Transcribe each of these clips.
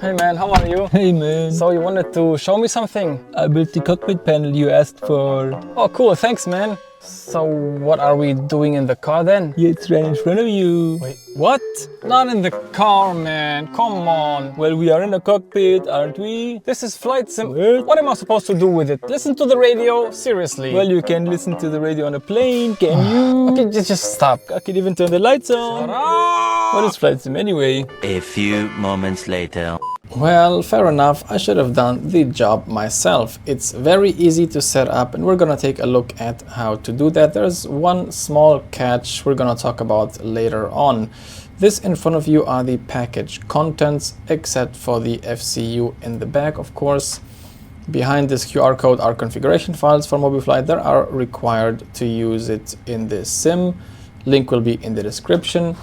Hey man, how are you? Hey man. So you wanted to show me something? I built the cockpit panel you asked for. Oh cool, thanks man. So what are we doing in the car then? Yeah, it's right in front of you. Wait, what? Not in the car, man. Come on. Well, we are in a cockpit, aren't we? This is flight sim. What? What am I supposed to do with it? Listen to the radio? Seriously? Well, you can listen to the radio on a plane, can you? Okay, just stop. I can even turn the lights on. What is flight sim anyway? A few moments later. Well, fair enough, I should have done the job myself. It's very easy to set up and we're gonna take a look at how to do that. There's one small catch we're gonna talk about later on. This in front of you are the package contents, except for the FCU in the back, of course. Behind this QR code are configuration files for MobiFlight that are required to use it in this sim. Link will be in the description.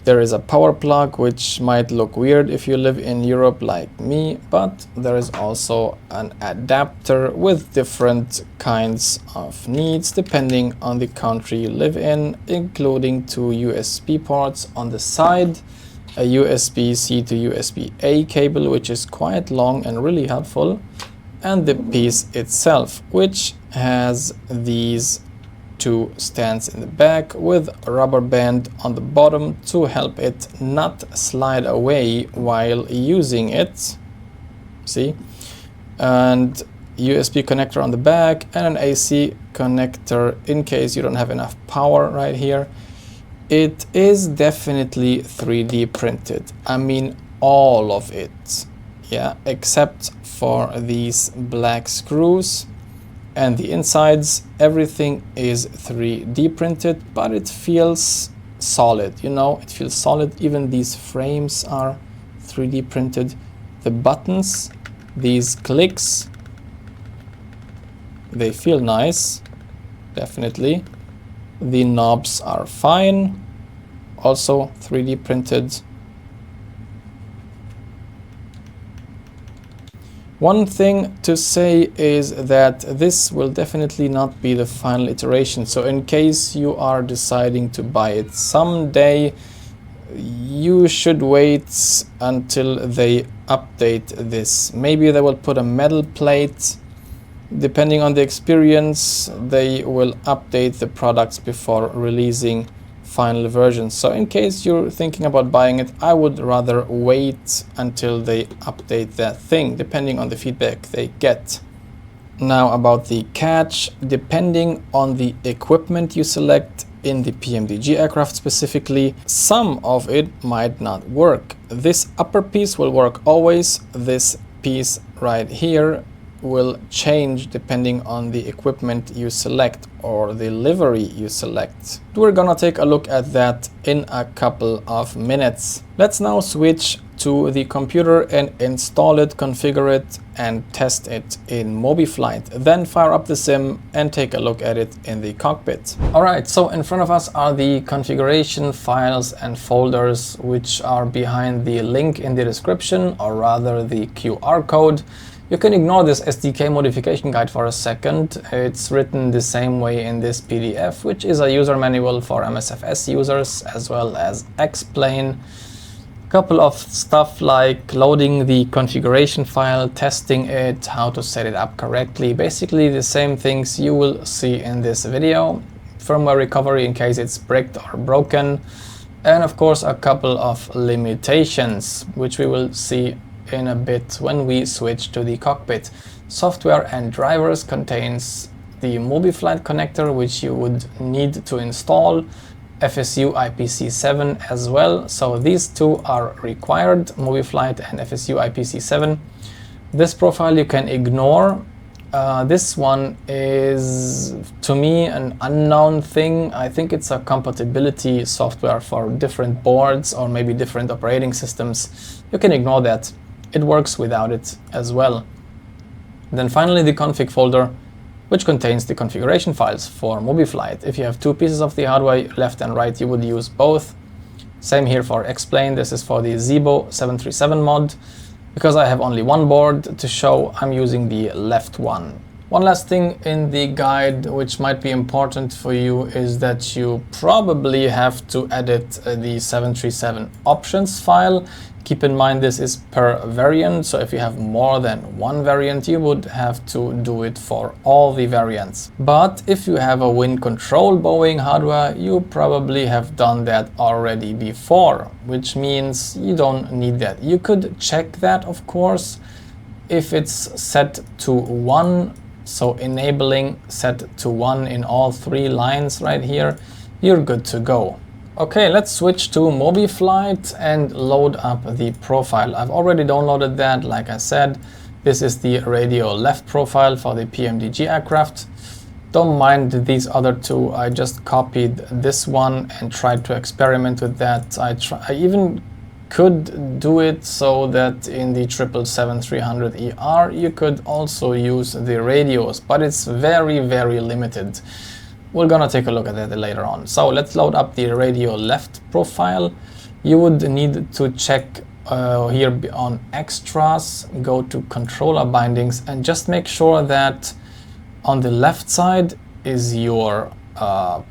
There is a power plug, which might look weird if you live in Europe like me, but there is also an adapter with different kinds of needs depending on the country you live in, including two USB ports on the side, a USB-C to USB-A cable, which is quite long and really helpful, and the piece itself, which has these two stands in the back with a rubber band on the bottom to help it not slide away while using it. See? And USB connector on the back and an AC connector in case you don't have enough power right here. It is definitely 3D printed. I mean, all of it. Yeah, except for these black screws. And the insides, everything is 3D printed, but it feels solid, you know, it feels solid. Even these frames are 3D printed. The buttons, these clicks, they feel nice, definitely. The knobs are fine, also 3D printed. One thing to say is that this will definitely not be the final iteration. So in case you are deciding to buy it someday, you should wait until they update this. Maybe they will put a metal plate. Depending on the experience, they will update the products before releasing final version. So in case you're thinking about buying it, I would rather wait until they update that thing, depending on the feedback they get. Now about the catch, depending on the equipment you select in the PMDG aircraft specifically, some of it might not work. This upper piece will work always. This piece right here will change depending on the equipment you select or the livery you select. We're gonna take a look at that in a couple of minutes. Let's now switch to the computer and install it, configure it, and test it in MobiFlight. Then fire up the sim and take a look at it in the cockpit. Alright, so in front of us are the configuration files and folders, which are behind the link in the description, or rather the QR code. You can ignore this SDK modification guide for a second. It's written the same way in this PDF, which is a user manual for MSFS users as well as X-Plane. Couple of stuff like loading the configuration file, testing it, how to set it up correctly. Basically the same things you will see in this video. Firmware recovery in case it's bricked or broken. And of course a couple of limitations, which we will see in a bit when we switch to the cockpit. Software and drivers contains the MobiFlight connector, which you would need to install, FSU IPC7 as well. So these two are required, MobiFlight and FSU IPC7. This profile you can ignore. This one is, to me, an unknown thing. I think it's a compatibility software for different boards or maybe different operating systems. You can ignore that. It works without it as well. Then finally the config folder, which contains the configuration files for MobiFlight. If you have two pieces of the hardware, left and right, you would use both. Same here for X-Plane. This is for the Zibo 737 mod. Because I have only one board to show, I'm using the left one. One last thing in the guide which might be important for you is that you probably have to edit the 737 options file. Keep in mind this is per variant, so if you have more than one variant you would have to do it for all the variants. But if you have a wind control Boeing hardware, you probably have done that already before, which means you don't need that. You could check that, of course, if it's set to 1. So enabling set to 1 in all 3 lines right here, you're good to go. Okay, let's switch to MobiFlight and load up the profile. I've already downloaded that, like I said. This is the radio left profile for the PMDG aircraft. Don't mind these other two, I just copied this one and tried to experiment with that. I even could do it so that in the 777-300ER you could also use the radios, but it's very, very limited. We're gonna take a look at that later on. So let's load up the radio left profile. You would need to check here on extras, go to controller bindings and just make sure that on the left side is your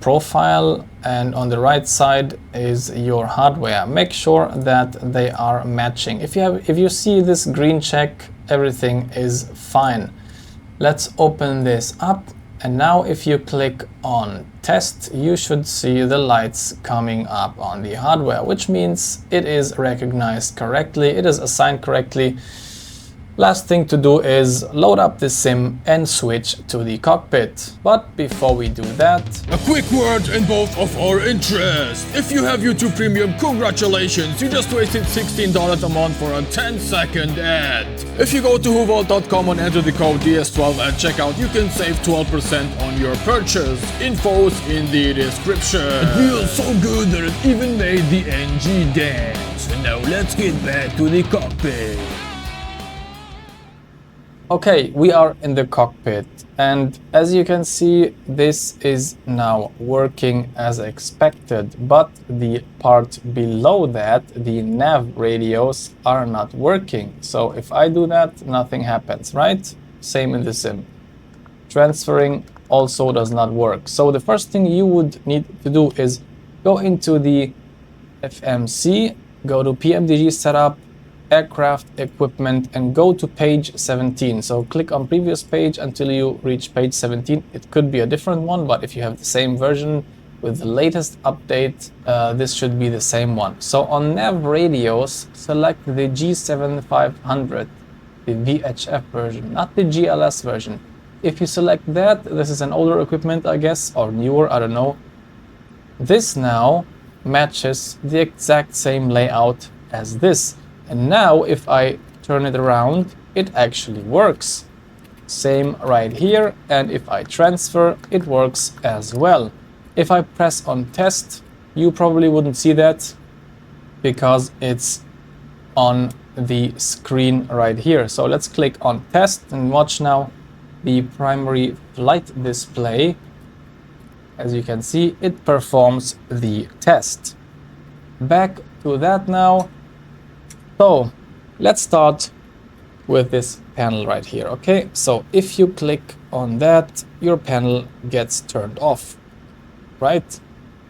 profile and on the right side is your hardware. Make sure that they are matching. If you see this green check, everything is fine. Let's open this up, and now if you click on test, you should see the lights coming up on the hardware, which means it is recognized correctly, it is assigned correctly. Last thing to do is load up the sim and switch to the cockpit. But before we do that, a quick word in both of our interests. If you have YouTube Premium, congratulations, you just wasted $16 a month for a 10-second ad. If you go to Hoowalt.com and enter the code DS12 at checkout, you can save 12% on your purchase. Info's in the description. It feels so good that it even made the NG dance. And now let's get back to the cockpit. okay, we are in the cockpit, and as you can see, this is now working as expected, but the part below that, the nav radios, are not working. So if I do that, nothing happens, right? Same in the sim. Transferring also does not work. So the first thing you would need to do is go into the FMC, go to PMDG setup, aircraft equipment, and go to page 17. So click on previous page until you reach page 17. It could be a different one, but if you have the same version with the latest update, this should be the same one. So on nav radios, select the G7500, the VHF version, not the GLS version. If you select that, this is an older equipment, I guess, or newer, I don't know. This now matches the exact same layout as this. And now if I turn it around, it actually works. Same right here, and if I transfer, it works as well. If I press on test, you probably wouldn't see that because it's on the screen right here. So let's click on test and watch now the primary flight display. As you can see, it performs the test. Back to that now. So let's start with this panel right here, okay? So if you click on that, your panel gets turned off, right?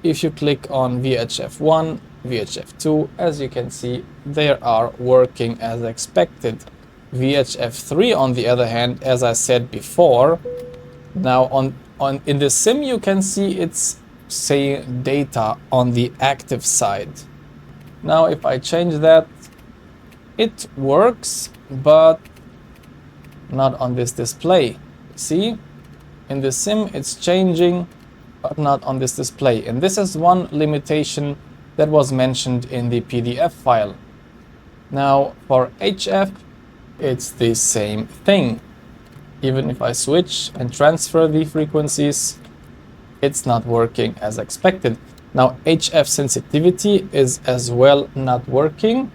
If you click on VHF 1, VHF 2, as you can see, they are working as expected. VHF 3, on the other hand, as I said before, now in the sim you can see it's saying data on the active side. Now if I change that, it works, but not on this display. See, in the sim it's changing, but not on this display. And this is one limitation that was mentioned in the PDF file. Now for HF, it's the same thing. Even if I switch and transfer the frequencies, it's not working as expected. Now HF sensitivity is as well not working.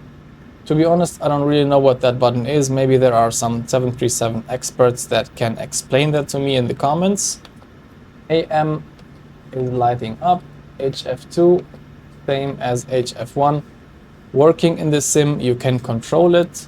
To be honest, I don't really know what that button is. Maybe there are some 737 experts that can explain that to me in the comments. AM is lighting up. HF2, same as HF1. Working in the sim, you can control it,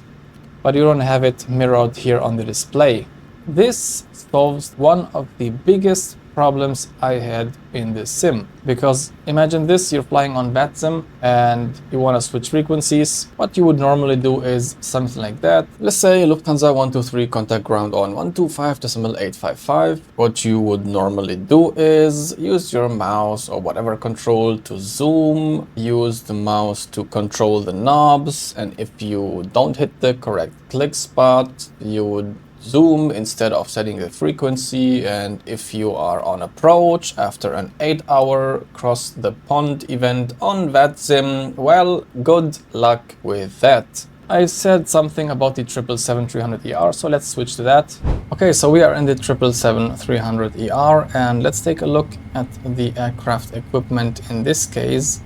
but you don't have it mirrored here on the display. This solves one of the biggest problems I had in this sim, because imagine this: you're flying on VATSIM and you want to switch frequencies. What you would normally do is something like that. Let's say Lufthansa 123, contact ground on 125.855. What you would normally do is use your mouse or whatever control to zoom, use the mouse to control the knobs, and if you don't hit the correct click spot, you would zoom instead of setting the frequency, and if you are on approach after an 8-hour cross the pond event on VATSIM, well, good luck with that. I said something about the 777-300ER, so let's switch to that. Okay, so we are in the 777-300ER, and let's take a look at the aircraft equipment in this case.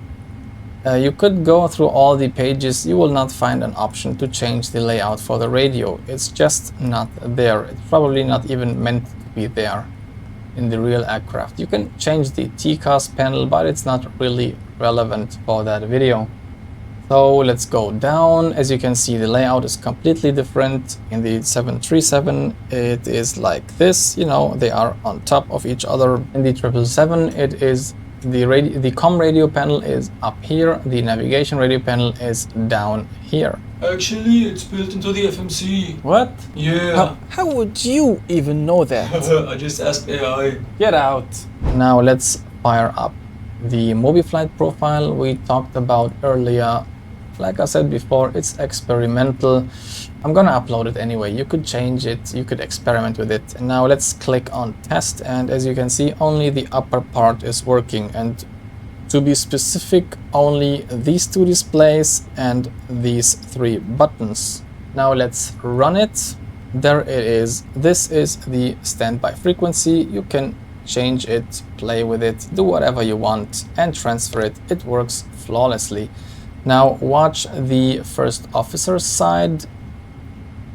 You could go through all the pages. You will not find an option to change the layout for the radio. It's just not there. It's probably not even meant to be there in the real aircraft. You can change the TCAS panel, but it's not really relevant for that video. So let's go down. As you can see, the layout is completely different. In the 737, it is like this. You know, they are on top of each other. In the 777, it is the COM radio panel is up here, the navigation radio panel is down here. Actually, it's built into the FMC. What? Yeah. How would you even know that? I just asked AI. Get out. Now let's fire up the MobiFlight profile we talked about earlier. Like I said before, it's experimental. I'm gonna upload it anyway. You could change it, you could experiment with it. And now let's click on test, and as you can see, only the upper part is working, and to be specific, only these two displays and these three buttons. Now let's run it. There it is. This is the standby frequency. You can change it, play with it, do whatever you want and transfer it. It works flawlessly. Now watch the first officer's side.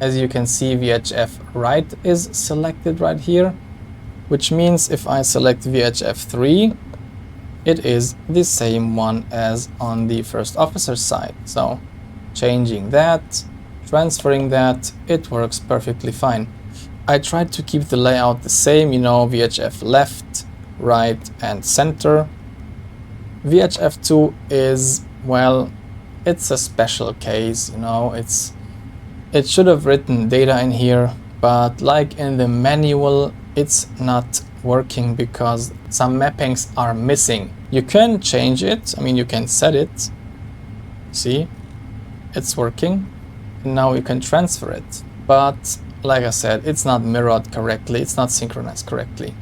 As you can see, VHF right is selected right here, which means if I select VHF 3, it is the same one as on the first officer's side. So changing that, transferring that, it works perfectly fine. I tried to keep the layout the same, you know, VHF left, right and center. VHF 2 is, well, it's a special case, you know, it should have written data in here, but like in the manual, it's not working because some mappings are missing. You can change it, I mean, you can set it. See, it's working, and now you can transfer it. But like I said, it's not mirrored correctly, it's not synchronized correctly.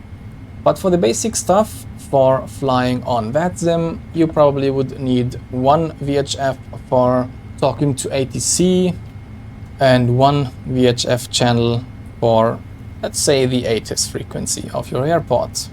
But for the basic stuff, for flying on VATSIM, you probably would need one VHF for talking to ATC and one VHF channel for, let's say, the ATIS frequency of your airport.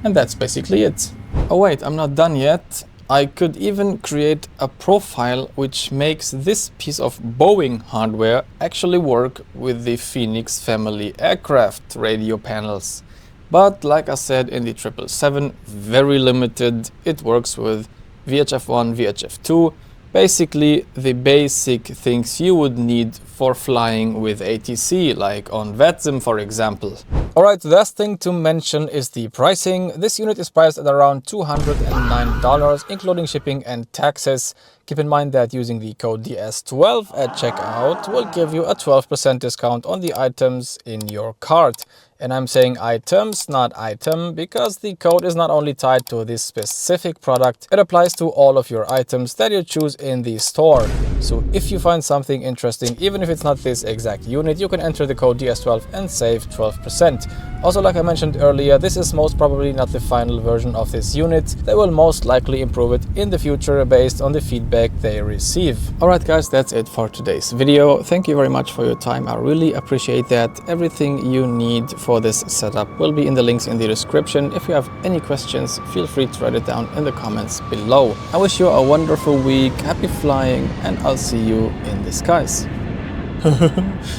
And that's basically it. Oh wait, I'm not done yet. I could even create a profile which makes this piece of Boeing hardware actually work with the Fenix family aircraft radio panels. But like I said, in the 777, very limited. It works with VHF 1, VHF 2, basically the basic things you would need for flying with ATC, like on VATSIM for example. Alright, the last thing to mention is the pricing. This unit is priced at around $209, including shipping and taxes. Keep in mind that using the code DS12 at checkout will give you a 12% discount on the items in your cart. And I'm saying items, not item, because the code is not only tied to this specific product, it applies to all of your items that you choose in the store. So if you find something interesting, even if it's not this exact unit, you can enter the code DS12 and save 12%. Also, like I mentioned earlier, this is most probably not the final version of this unit. They will most likely improve it in the future based on the feedback they receive. Alright guys, that's it for today's video. Thank you very much for your time. I really appreciate that. Everything you need for this setup will be in the links in the description. If you have any questions, feel free to write it down in the comments below. I wish you a wonderful week, happy flying, and I'll see you in the skies.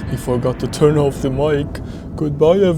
He forgot to turn off the mic. Goodbye everyone.